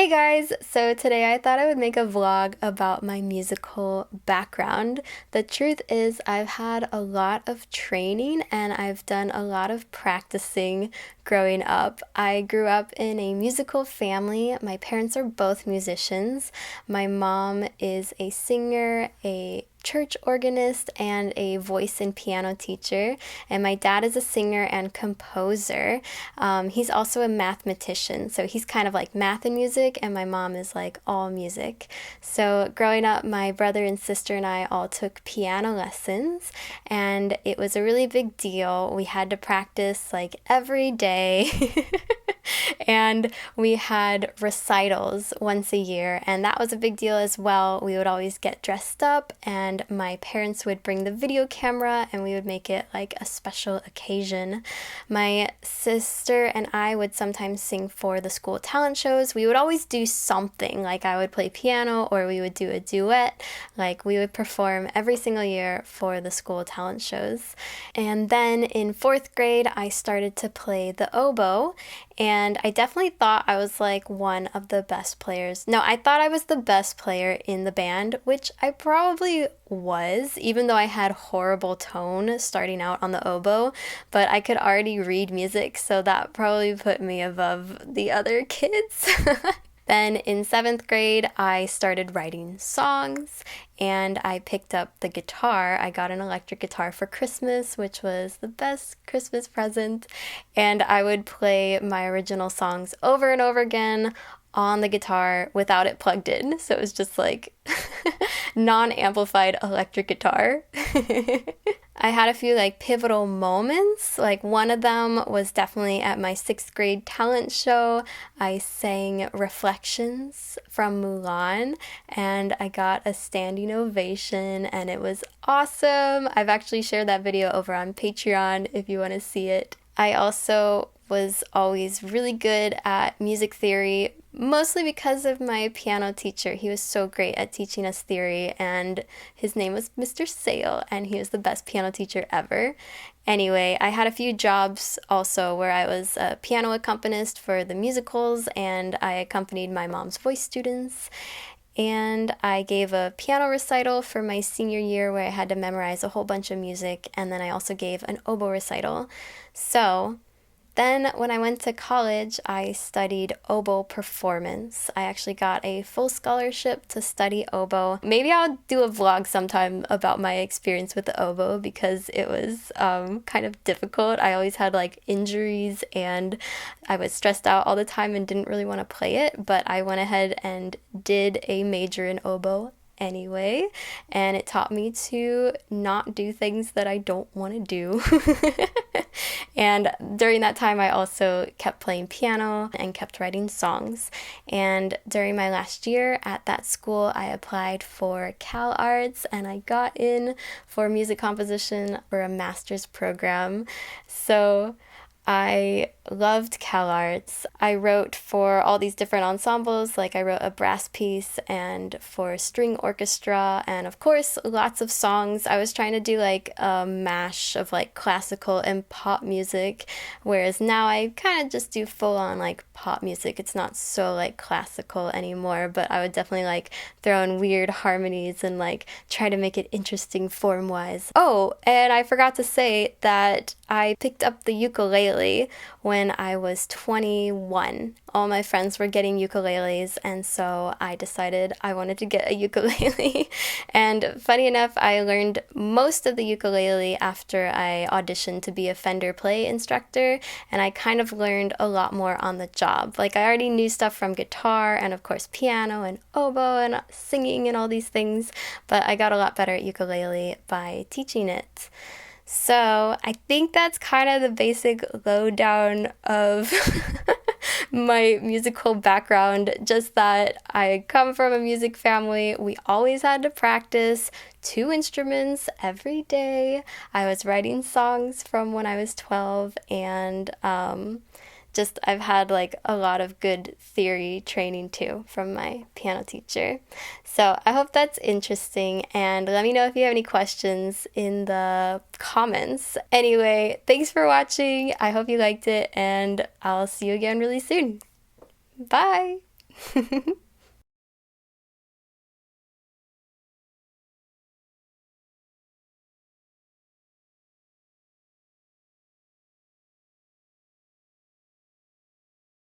Hey guys! So today I thought I would make a vlog about my musical background. The truth is I've had a lot of training and I've done a lot of practicing growing up. I grew up in a musical family. My parents are both musicians. My mom is a singer, a church organist, and a voice and piano teacher, and my dad is a singer and composer. He's also a mathematician, so he's kind of like math and music, and my mom is like all music. So growing up, my brother and sister and I all took piano lessons, and it was a really big deal. We had to practice like every day. And we had recitals once a year, and that was a big deal as well. We would always get dressed up, and my parents would bring the video camera, and we would make it like a special occasion. My sister and I would sometimes sing for the school talent shows. We would always do something, like I would play piano or we would do a duet. Like we would perform every single year for the school talent shows. And then in 4th grade, I started to play the oboe, and I definitely thought I was like one of the best players. No, I thought I was the best player in the band, which I probably was, even though I had horrible tone starting out on the oboe, but I could already read music, so that probably put me above the other kids. Then in 7th grade, I started writing songs and I picked up the guitar. I got an electric guitar for Christmas, which was the best Christmas present. And I would play my original songs over and over again on the guitar without it plugged in. So it was just like non-amplified electric guitar. I had a few like pivotal moments. Like one of them was definitely at my 6th grade talent show. I sang Reflections from Mulan and I got a standing ovation and it was awesome. I've actually shared that video over on Patreon if you want to see it. I also was always really good at music theory, mostly because of my piano teacher. He was so great at teaching us theory, and his name was Mr. Sale, and he was the best piano teacher ever. Anyway, I had a few jobs also where I was a piano accompanist for the musicals, and I accompanied my mom's voice students. And I gave a piano recital for my senior year where I had to memorize a whole bunch of music, and then I also gave an oboe recital. So then when I went to college, I studied oboe performance. I actually got a full scholarship to study oboe. Maybe I'll do a vlog sometime about my experience with the oboe because it was kind of difficult. I always had like injuries and I was stressed out all the time and didn't really want to play it, but I went ahead and did a major in oboe anyway, and it taught me to not do things that I don't want to do. And during that time, I also kept playing piano and kept writing songs. And during my last year at that school, I applied for Cal Arts and I got in for music composition for a master's program. So I loved Cal Arts. I wrote for all these different ensembles, like I wrote a brass piece and for string orchestra, and of course lots of songs. I was trying to do like a mash of like classical and pop music, whereas now I kind of just do full on like pop music. It's not so like classical anymore, but I would definitely like throw in weird harmonies and like try to make it interesting form-wise. Oh, and I forgot to say that I picked up the ukulele when I was 21. All my friends were getting ukuleles, and so I decided I wanted to get a ukulele. And funny enough, I learned most of the ukulele after I auditioned to be a Fender Play instructor, and I kind of learned a lot more on the job. Like I already knew stuff from guitar and of course piano and oboe and singing and all these things, but I got a lot better at ukulele by teaching it. So I think that's kind of the basic lowdown of my musical background, just that I come from a music family. We always had to practice 2 instruments every day. I was writing songs from when I was 12, and I've had like a lot of good theory training too from my piano teacher. So I hope that's interesting, and let me know if you have any questions in the comments. Anyway, thanks for watching. I hope you liked it, and I'll see you again really soon. Bye!